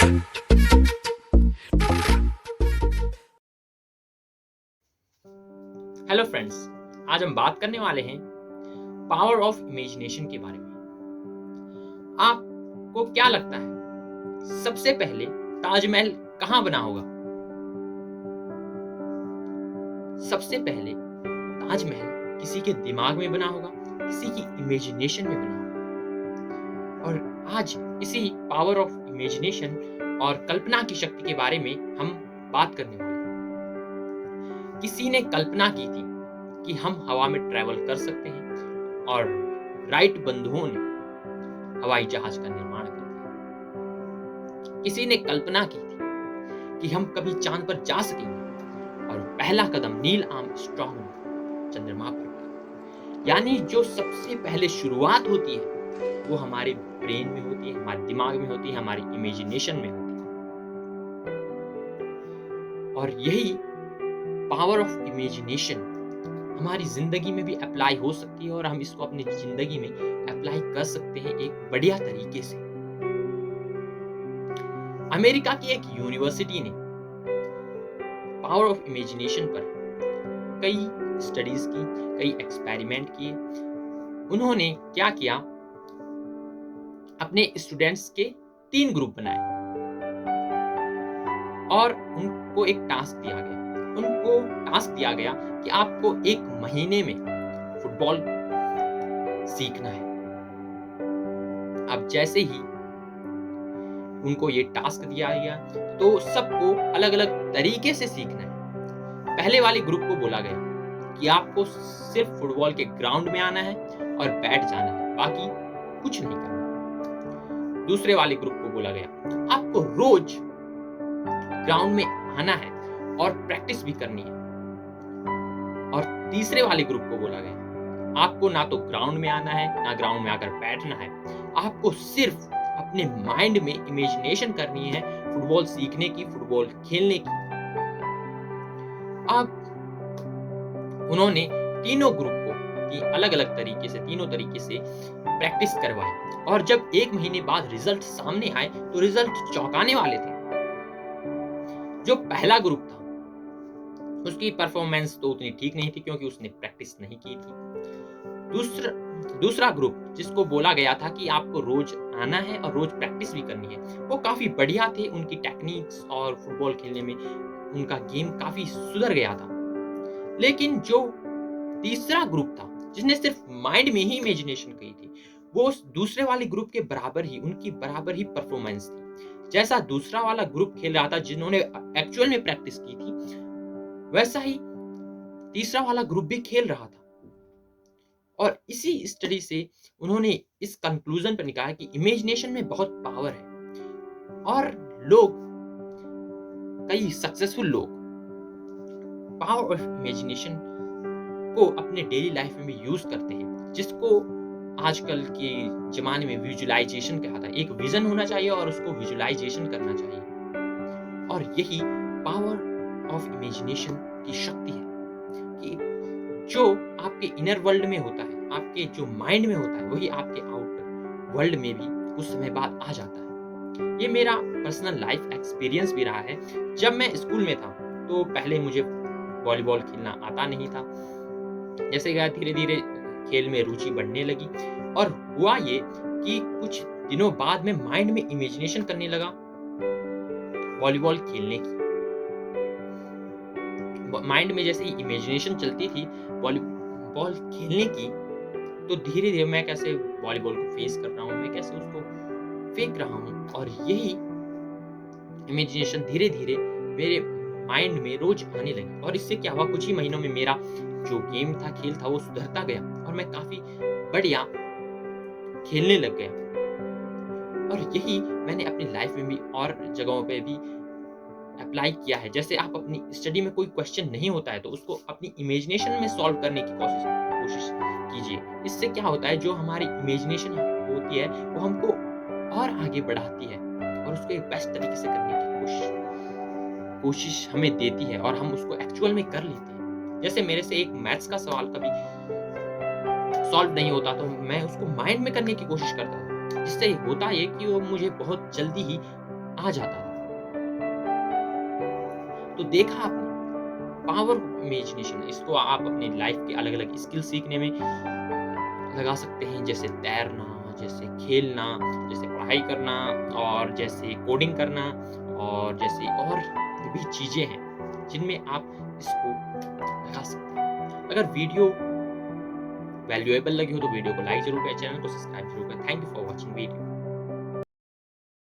Hello friends, आज हम बात करने वाले हैं पावर ऑफ इमेजिनेशन के बारे में। आपको क्या लगता है सबसे पहले ताजमहल कहाँ बना होगा? सबसे पहले ताजमहल किसी के दिमाग में बना होगा, किसी की इमेजिनेशन में बना होगा। और आज इसी पावर ऑफ इमेजिनेशन और कल्पना की शक्ति के बारे में हम बात करने वाले हैं। किसी ने कल्पना की थी कि हम हवा में ट्रैवल कर सकते हैं और राइट बंधुओं ने हवाई जहाज का निर्माण कर दिया। किसी ने कल्पना की थी कि हम कभी चांद पर जा सकेंगे और पहला कदम नील आर्मस्ट्रांग ने चंद्रमा पर रखा। यानी जो सबसे पहले शुरुआत होती है वो हमारे ब्रेन में होती है, हमारे दिमाग में होती है, हमारी इमेजिनेशन में होती है। और यही पावर ऑफ इमेजिनेशन हमारी जिंदगी में भी अप्लाई हो सकती है और हम इसको अपनी जिंदगी में अप्लाई कर सकते हैं एक बढ़िया तरीके से। अमेरिका की एक यूनिवर्सिटी ने पावर ऑफ इमेजिनेशन पर कई स्टडीज की, कई एक्सपेरिमेंट किए। उन्होंने क्या किया, अपने स्टूडेंट्स के 3 ग्रुप बनाए और उनको एक टास्क दिया गया। उनको टास्क दिया गया कि आपको 1 महीने में फुटबॉल सीखना है। अब जैसे ही उनको ये टास्क दिया गया तो सबको अलग-अलग तरीके से सीखना है। पहले वाले ग्रुप को बोला गया कि आपको सिर्फ फुटबॉल के ग्राउंड में आना है और बैठ जाना है, बाकी कुछ नहीं करना। दूसरे वाले ग्रुप को बोला गया आपको रोज ग्राउंड में आना है और प्रैक्टिस भी करनी है। और तीसरे वाले ग्रुप को बोला गया आपको ना तो ग्राउंड में आना है, ना ग्राउंड में आकर बैठना है, आपको सिर्फ अपने माइंड में इमेजिनेशन करनी है फुटबॉल सीखने की, फुटबॉल खेलने की। अब उन्होंने तीनों ग्रुप को अलग-अलग तरीके से, तीनों तरीके से प्रैक्टिस करवाई और जब 1 महीने बाद रिजल्ट सामने आए तो रिजल्ट चौंकाने वाले थे। जो पहला ग्रुप था उसकी परफॉर्मेंस तो उतनी ठीक नहीं थी क्योंकि उसने प्रैक्टिस नहीं की थी। दूसरा ग्रुप जिसको बोला गया था कि आपको रोज आना है और रोज प्रैक्टिस भी करनी है, वो काफी बढ़िया थे। उनकी टेक्निक्स और फुटबॉल खेलने में उनका गेम काफी सुधर गया था। लेकिन जो तीसरा ग्रुप था जिसने सिर्फ माइंड में ही इमेजिनेशन की थी, वो दूसरे वाले ग्रुप के बराबर ही, उनकी बराबर ही परफॉर्मेंस थी। जैसा दूसरा वाला ग्रुप खेल रहा था जिन्होंने एक्चुअल में प्रैक्टिस की थी, वैसा ही तीसरा वाला ग्रुप भी खेल रहा था। और इसी स्टडी से उन्होंने इस कंक्लूजन पर निकाला कि इमेजिनेशन में बहुत पावर है और कई सक्सेसफुल लोग पावर ऑफ इमेजिनेशन को अपने डेली लाइफ में भी यूज करते हैं, जिसको आजकल के जमाने में विजुअलाइजेशन कहा था। एक विजन होना चाहिए और उसको विजुअलाइजेशन करना चाहिए। और यही पावर ऑफ इमेजिनेशन की शक्ति है कि जो आपके इनर वर्ल्ड में होता है, आपके जो माइंड में होता है, वही आपके आउटर वर्ल्ड में भी कुछ समय बाद आ जाता है। ये मेरा पर्सनल लाइफ एक्सपीरियंस भी रहा है। जब मैं स्कूल में था तो पहले मुझे वॉलीबॉल खेलना आता नहीं था। जैसे कि धीरे-धीरे खेल में रुचि बढ़ने लगी और हुआ ये कि कुछ दिनों बाद में माइंड में इमेजिनेशन करने लगा वॉलीबॉल खेलने की। माइंड में जैसे ही इमेजिनेशन चलती थी वॉलीबॉल खेलने की, तो धीरे-धीरे मैं कैसे वॉलीबॉल को फेस कर रहा हूँ, मैं कैसे उसको फेंक रहा हूँ, और यही इमेजिनेशन धीरे-धीरे मेरे माइंड में रोज आने लगी। और इससे क्या हुआ, कुछ ही महीनों में मेरा जो गेम था, खेल था, वो सुधरता गया और मैं काफी बढ़िया खेलने लग गया। और यही मैंने अपनी लाइफ में भी और जगहों पे भी अप्लाई किया है। जैसे आप अपनी स्टडी में कोई क्वेश्चन नहीं होता है तो उसको अपनी इमेजिनेशन में सॉल्व करने की कोशिश कीजिए। इससे क्या होता है, जो हमारी इमेजिनेशन होती है वो हमको और आगे बढ़ाती है और उसको एक बेस्ट तरीके से करने की कोशिश हमें देती है और हम उसको एक्चुअल में कर लेते हैं। जैसे मेरे से एक मैथ्स का सवाल कभी सॉल्व नहीं होता तो मैं उसको माइंड में करने की कोशिश करता हूँ, जिससे होता है कि वो मुझे बहुत जल्दी ही आ जाता था। तो देखा आपने पावर इमेजिनेशन, इसको आप अपनी लाइफ के अलग-अलग स्किल सीखने में लगा सकते हैं, जैसे तैरना, जैसे खेलना, जैसे पढ़ाई करना और जैसे कोडिंग करना और जैसे और भी चीज़ें हैं, जिनमें आप इसको लगा सकते हैं। अगर वीडियो वैल्यूएबल लगी हो तो वीडियो को लाइक ज़रूर करें, चैनल को सब्सक्राइब ज़रूर करें। Thank you for watching video.